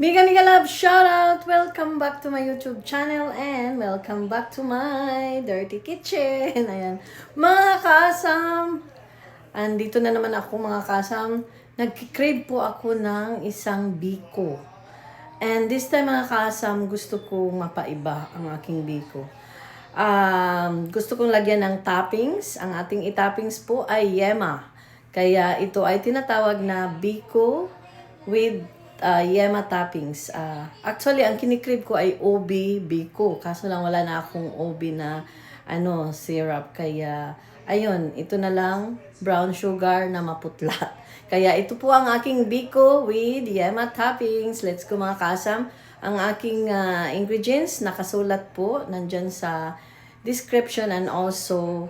Mega Mega Love shoutout! Welcome back to my YouTube channel and welcome back to my dirty kitchen. Ayan. Mga kasam, andito na naman ako mga kasam. Nagkikrave po ako ng isang biko. And this time mga kasam, gusto kong mapaiba ang aking biko. Gusto kong lagyan ng toppings. Ang ating itoppings po ay yema. Kaya ito ay tinatawag na biko with yema toppings. Actually, ang kinikrib ko ay OB biko. Kaso lang wala na akong OB na syrup. Kaya, ayun, ito na lang, brown sugar na maputla. Kaya ito po ang aking biko with yema toppings. Let's go mga kasam. Ang aking ingredients, nakasulat po, nandyan sa description and also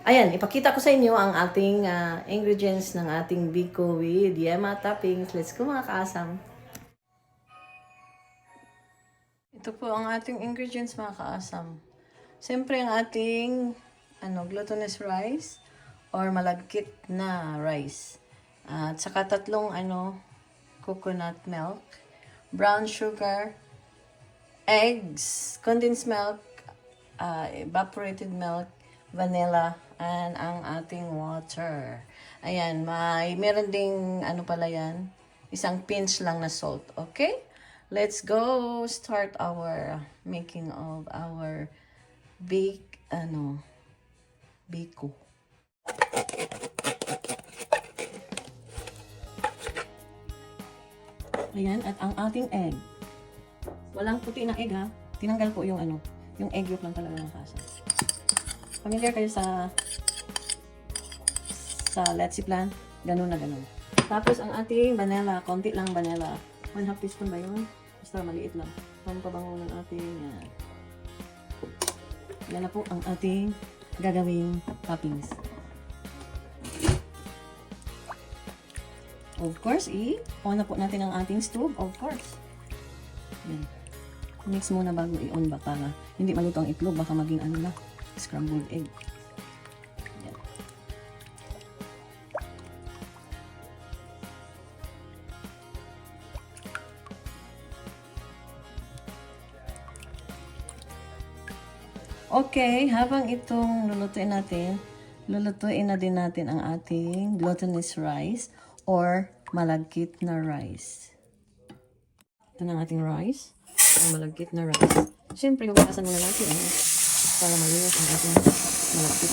ayan, ipakita ko sa inyo ang ating ingredients ng ating biko with yema toppings. Let's go mga kaasam. Ito po ang ating ingredients mga kaasam. Siyempre ang ating glutinous rice or malagkit na rice. At saka tatlong coconut milk, brown sugar, eggs, condensed milk, evaporated milk, vanilla, and ang ating water. Ayan, meron ding isang pinch lang na salt. Okay? Let's go start our making of our biko. Ayan, at ang ating egg. Walang puti na egg ha. Tinanggal po yung yung egg yolk lang talaga ng kasa. Familiar kayo sa let's plan? Ganun na ganun. Tapos ang ating vanilla, konti lang vanilla. 1/2 teaspoon ba yun? Basta maliit lang. Pampabango ng ating yan na po ang ating gagawing toppings. Of course, on na po natin ang ating stove. Of course. Yan. Mix muna bago i-on ba para hindi maluto ang itlog. Baka maging scrambled egg. Yan. Okay, habang itong lulutuin na din natin ang ating glutinous rice or malagkit na rice. Ito na ang ating rice. Ang malagkit na rice. Siyempre, hugasan muna natin para malinis ang ating malagkit.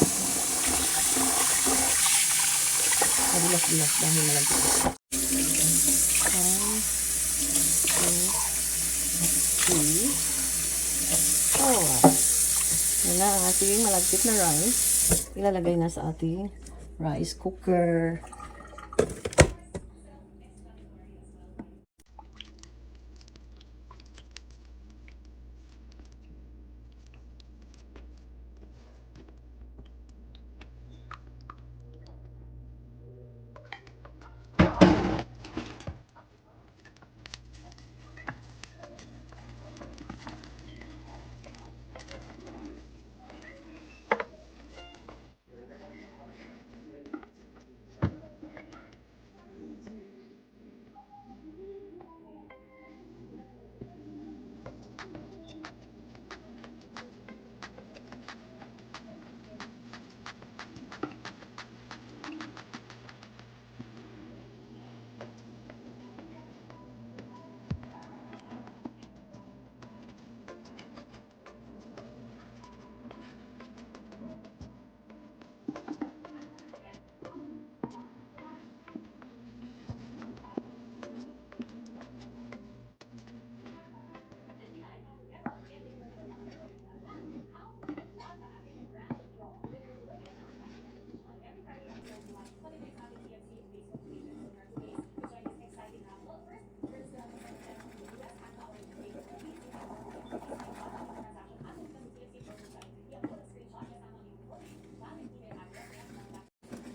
Mabilas-bilas dahil malagkit. 1, 2, 3, 4. Yan na ang ating malagkit na rice. Ilalagay na sa ating rice cooker.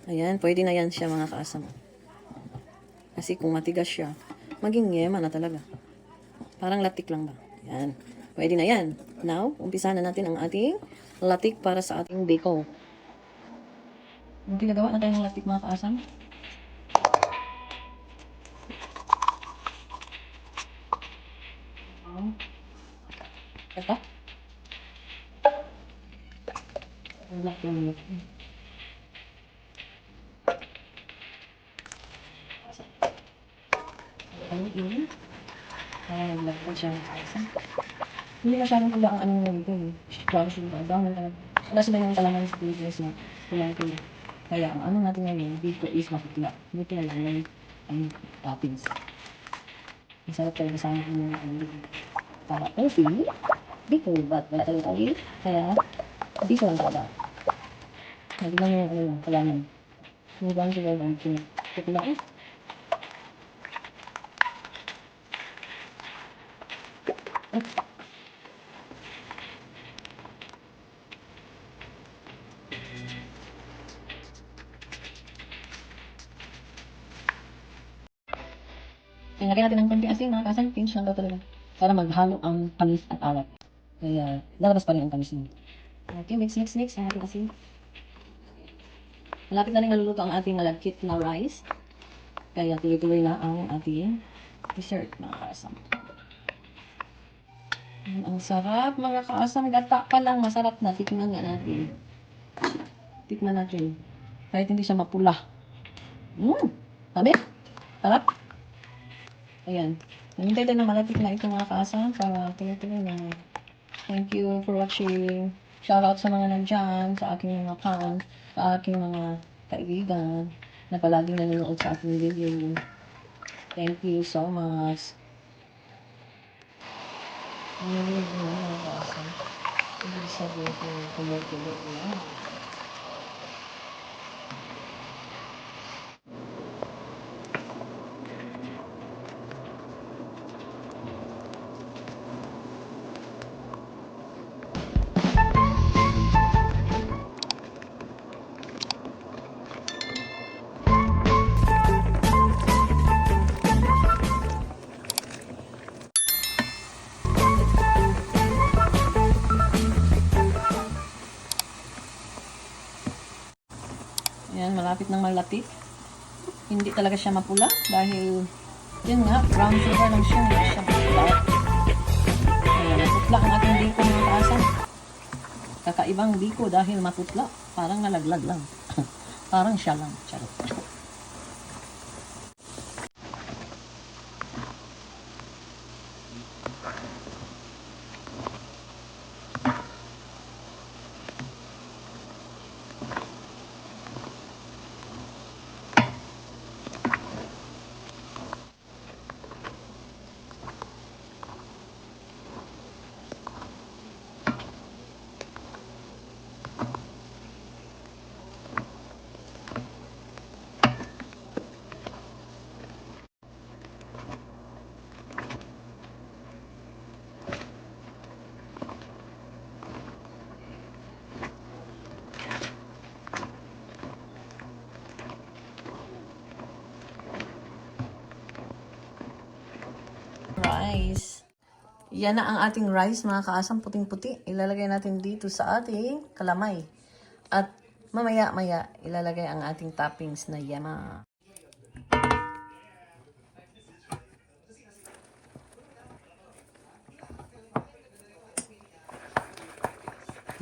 Ayan, pwede na yan siya mga kaasam. Kasi kung matigas siya, maging yema na talaga. Parang latik lang ba? Ayan, pwede na yan. Now, umpisa na natin ang ating latik para sa ating biko. Ginagawa na tayo ng latik mga kaasam. Ito? Wala ko yun. Ano yun? Ay, naglag ko siya. Hindi masyadong pula ang ano na dito eh. Bago sila ba? Dami talaga. Wala sila yung kalaman sa Pilipinas na pinag-pula. Kaya ang ano natin ngayon, dito is maputla. Dito na lang yung toppings. Masarap talaga sa akin yung ano. Para healthy. Dito, ba't wala talaga tayo? Kaya, dito lang talaga. Naglang yung ano, kalaman. Hindi ba ang sila lang pinag-putla eh? Lagyan natin ng konti asin, mga kasan, pinch lang daw talaga. Para maghalo ang panis at alat. Kaya, lalabas pa rin ang panis niya. Okay, mix. Ang ating asin. Malapit na rin naluluto ang ating malagkit na rice. Kaya, tuloy-tuloy na ang ating dessert, mga kaasam. Ang sarap, mga kaasam. Gata pa lang, masarap na. Tikman nga natin. Tikman natin. Kahit hindi siya mapula. Sabi? Sarap. Ayan. Nahintay tayo na malapit na ito, mga kaasam. Para tuloy-tuloy na. Thank you for watching. Shoutout sa mga nandyan, sa aking mga account, sa aking mga kaibigan na palaging nanonood sa aking video. Thank you so much. Hindi sabihin ko kumukulo na. Ayan, malapit ng malapit. Hindi talaga siya mapula dahil yun nga, brown sugar lang siya, hindi siya mapula. Ayan, maputla ang ating biko, mga kaasam. Kakaibang biko dahil maputla. Parang nalaglag lang. Parang siya lang. Charot. Rice. Yan na ang ating rice, mga kaasam, puting-puti. Ilalagay natin dito sa ating kalamay. At mamaya-maya, ilalagay ang ating toppings na yama.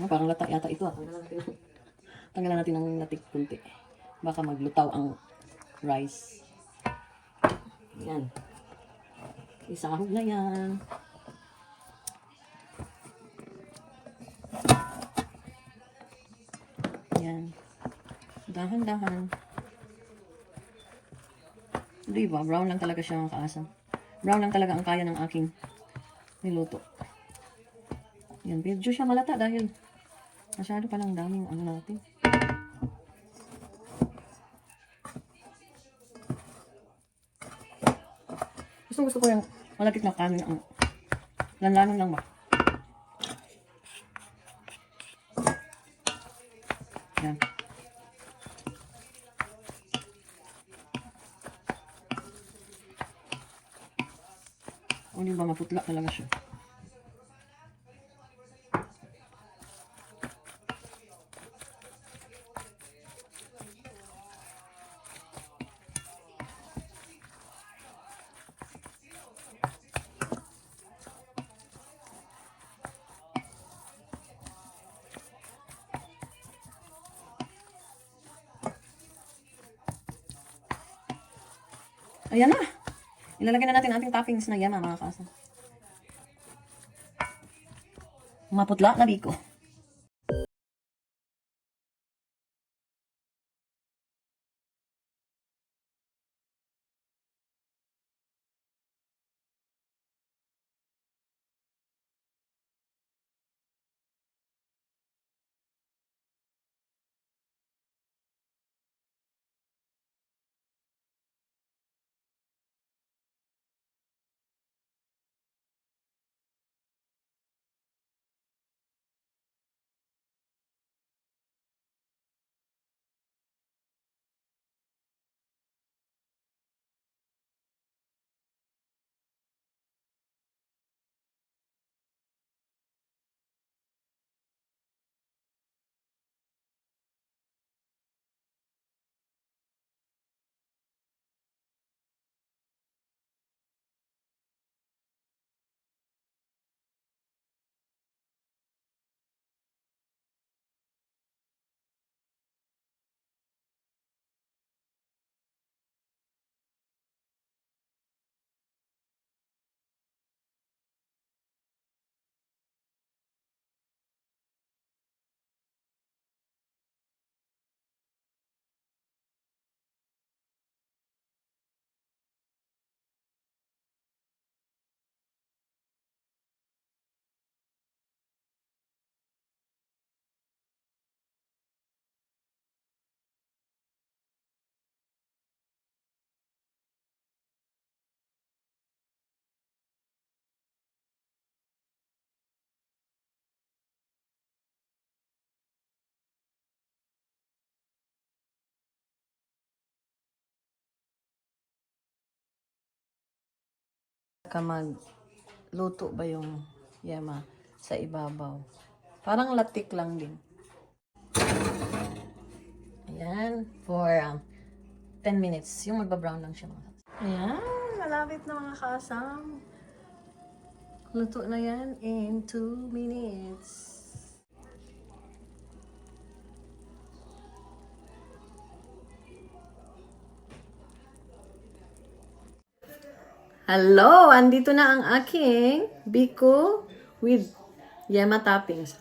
Parang lata yata ito. Tanggalan natin ng latik kunti. Baka maglutaw ang rice. Yan. Isahog na yan. Yan. Dahan-dahan. Diba? Brown lang talaga siya, mga kaasam. Brown lang talaga ang kaya ng aking niluto. Yan. Medyo siya malata dahil masyado palang daming ano natin. Gusto ko yung malapit na kanin ang lanlanon lang ba? Yan. O di ba maputla talaga siya. Ayan na. Ilalagay na natin ating toppings na yema, mga kasam. Maputla na biko. Ka magluto ba yung yema sa ibabaw. Parang latik lang din. Ayan, for 10 minutes. Yung magba-brown lang siya. Ayan, malapit na mga kasam. Luto na yan in 2 minutes. Hello! Andito na ang aking biko with yema toppings.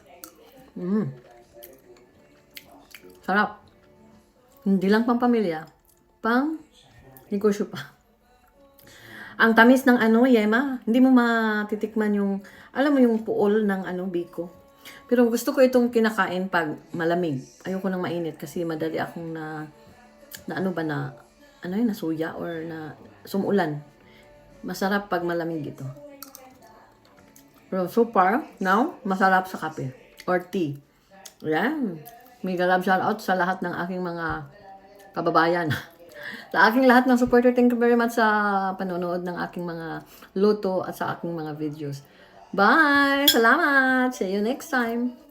Sarap. Hindi lang pang pamilya. Pang negosyo pa. Ang tamis ng yema, hindi mo matitikman yung, alam mo yung puol ng biko. Pero gusto ko itong kinakain pag malamig. Ayoko nang mainit kasi madali akong nasuya or na sumulan. Masarap pag malamig ito. Pero so far, now, masarap sa kape or tea. Ayan. Mega love shout out sa lahat ng aking mga kababayan. Sa aking lahat ng supporter, thank you very much sa panonood ng aking mga luto at sa aking mga videos. Bye! Salamat! See you next time!